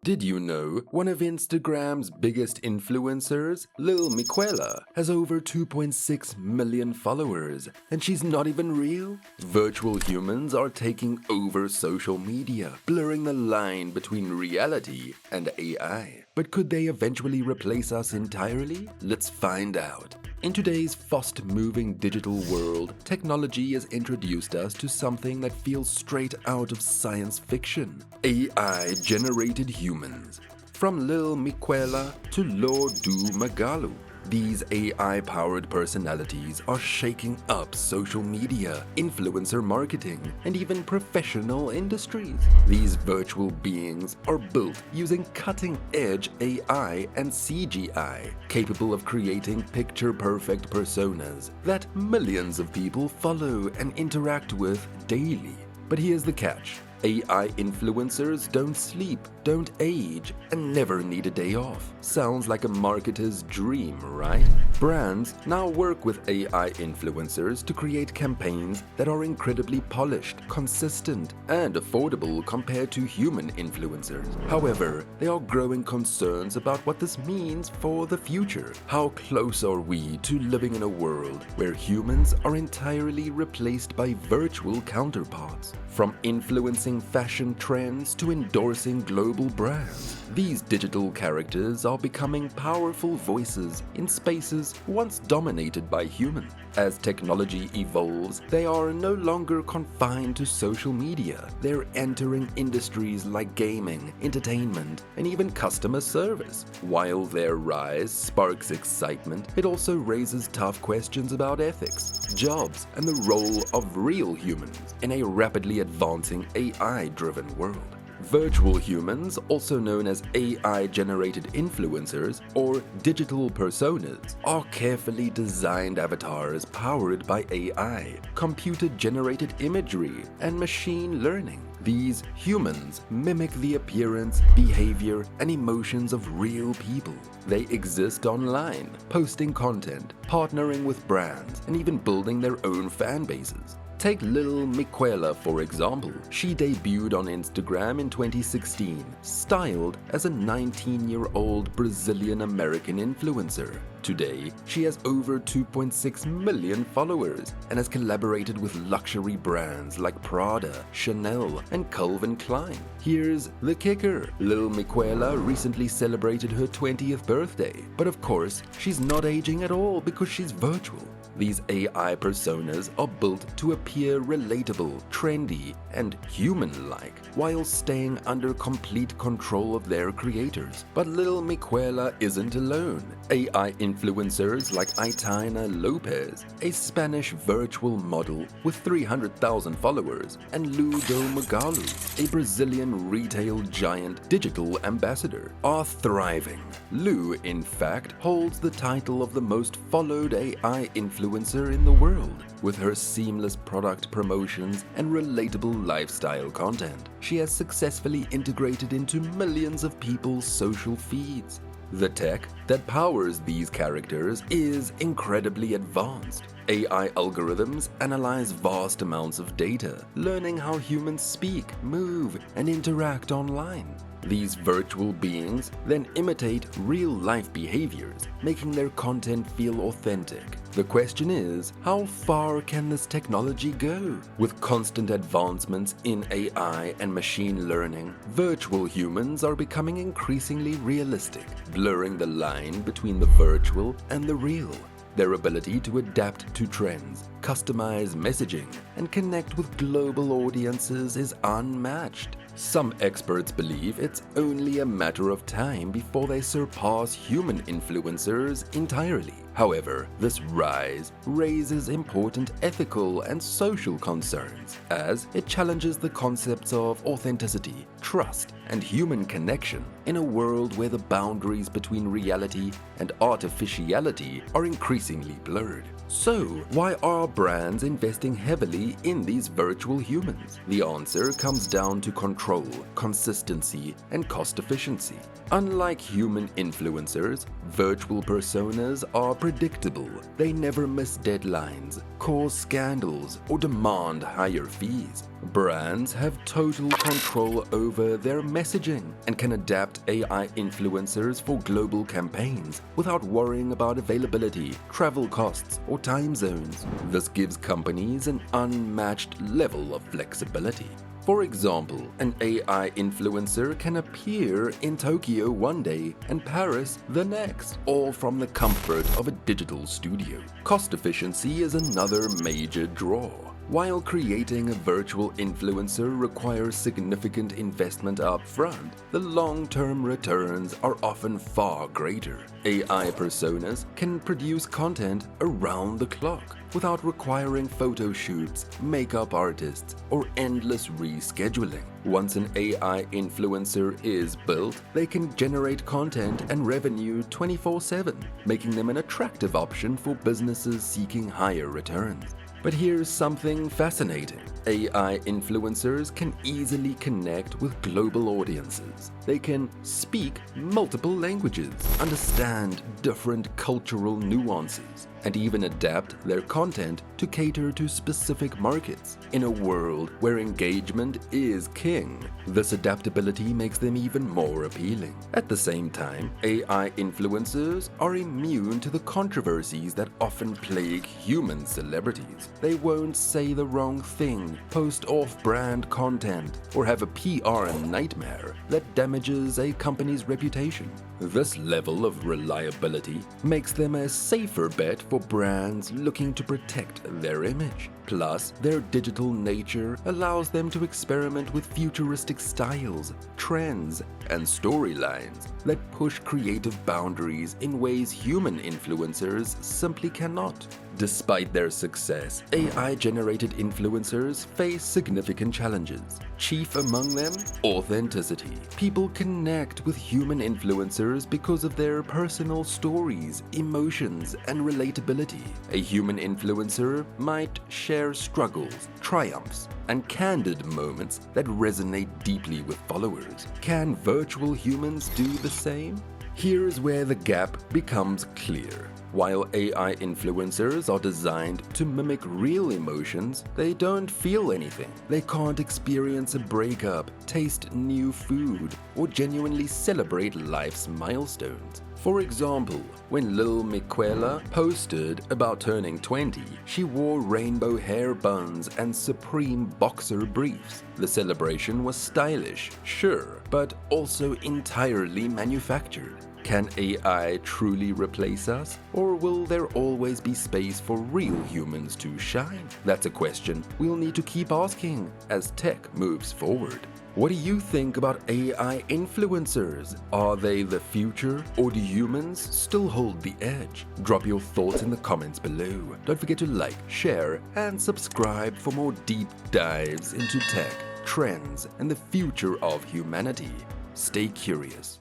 Did you know one of Instagram's biggest influencers, Lil Miquela, has over 2.6 million followers, and she's not even real? Virtual humans are taking over social media, blurring the line between reality and AI. But could they eventually replace us entirely? Let's find out. In today's fast-moving digital world, technology has introduced us to something that feels straight out of science fiction: AI-generated humans. From Lil Miquela to Lord Du Magalu, these AI-powered personalities are shaking up social media, influencer marketing, and even professional industries. These virtual beings are built using cutting-edge AI and CGI, capable of creating picture-perfect personas that millions of people follow and interact with daily. But here's the catch. AI influencers don't sleep, don't age, and never need a day off. Sounds like a marketer's dream, right? Brands now work with AI influencers to create campaigns that are incredibly polished, consistent, and affordable compared to human influencers. However, there are growing concerns about what this means for the future. How close are we to living in a world where humans are entirely replaced by virtual counterparts? From influencing fashion trends to endorsing global brands, these digital characters are becoming powerful voices in spaces once dominated by humans. As technology evolves, they are no longer confined to social media. They're entering industries like gaming, entertainment, and even customer service. While their rise sparks excitement, it also raises tough questions about ethics, jobs, and the role of real humans in a rapidly advancing AI-driven world. Virtual humans, also known as AI-generated influencers or digital personas, are carefully designed avatars powered by AI, computer-generated imagery, and machine learning. These humans mimic the appearance, behavior, and emotions of real people. They exist online, posting content, partnering with brands, and even building their own fan bases. Take Lil Miquela, for example. She debuted on Instagram in 2016, styled as a 19-year-old Brazilian-American influencer. Today, she has over 2.6 million followers and has collaborated with luxury brands like Prada, Chanel, and Calvin Klein. Here's the kicker. Lil Miquela recently celebrated her 20th birthday, but of course, she's not aging at all because she's virtual. These AI personas are built to appear relatable, trendy, and human-like, while staying under complete control of their creators. But Lil Miquela isn't alone. AI influencers like Aitana Lopez, a Spanish virtual model with 300,000 followers, and Lou Do Magalu, a Brazilian retail giant digital ambassador, are thriving. Lou, in fact, holds the title of the most followed AI influencer in the world. With her seamless product promotions and relatable lifestyle content, she has successfully integrated into millions of people's social feeds. The tech that powers these characters is incredibly advanced. AI algorithms analyze vast amounts of data, learning how humans speak, move, and interact online. These virtual beings then imitate real-life behaviors, making their content feel authentic. The question is, how far can this technology go? With constant advancements in AI and machine learning, virtual humans are becoming increasingly realistic, blurring the line between the virtual and the real. Their ability to adapt to trends, customize messaging, and connect with global audiences is unmatched. Some experts believe it's only a matter of time before they surpass human influencers entirely. However, this rise raises important ethical and social concerns, as it challenges the concepts of authenticity, trust, and human connection in a world where the boundaries between reality and artificiality are increasingly blurred. So, why are brands investing heavily in these virtual humans? The answer comes down to control, consistency, and cost efficiency. Unlike human influencers, virtual personas are unpredictable. They never miss deadlines, cause scandals, or demand higher fees. Brands have total control over their messaging and can adapt AI influencers for global campaigns without worrying about availability, travel costs, or time zones. This gives companies an unmatched level of flexibility. For example, an AI influencer can appear in Tokyo one day and Paris the next, all from the comfort of a digital studio. Cost efficiency is another major draw. While creating a virtual influencer requires significant investment up front, the long-term returns are often far greater. AI personas can produce content around the clock without requiring photo shoots, makeup artists, or endless rescheduling. Once an AI influencer is built, they can generate content and revenue 24/7, making them an attractive option for businesses seeking higher returns. But here's something fascinating. AI influencers can easily connect with global audiences. They can speak multiple languages, understand different cultural nuances, and even adapt their content to cater to specific markets. In a world where engagement is king, this adaptability makes them even more appealing. At the same time, AI influencers are immune to the controversies that often plague human celebrities. They won't say the wrong thing, post off-brand content, or have a PR nightmare that damages a company's reputation. This level of reliability makes them a safer bet for brands looking to protect their image. Plus, their digital nature allows them to experiment with futuristic styles, trends, and storylines that push creative boundaries in ways human influencers simply cannot. Despite their success, AI-generated influencers face significant challenges. Chief among them, authenticity. People connect with human influencers because of their personal stories, emotions, and relatability. A human influencer might share struggles, triumphs, and candid moments that resonate deeply with followers. Can virtual humans do the same? Here's where the gap becomes clear. While AI influencers are designed to mimic real emotions, they don't feel anything. They can't experience a breakup, taste new food, or genuinely celebrate life's milestones. For example, when Lil Miquela posted about turning 20, she wore rainbow hair buns and Supreme boxer briefs. The celebration was stylish, sure, but also entirely manufactured. Can AI truly replace us, or will there always be space for real humans to shine? That's a question we'll need to keep asking as tech moves forward. What do you think about AI influencers? Are they the future, or do humans still hold the edge? Drop your thoughts in the comments below. Don't forget to like, share, and subscribe for more deep dives into tech, trends, and the future of humanity. Stay curious.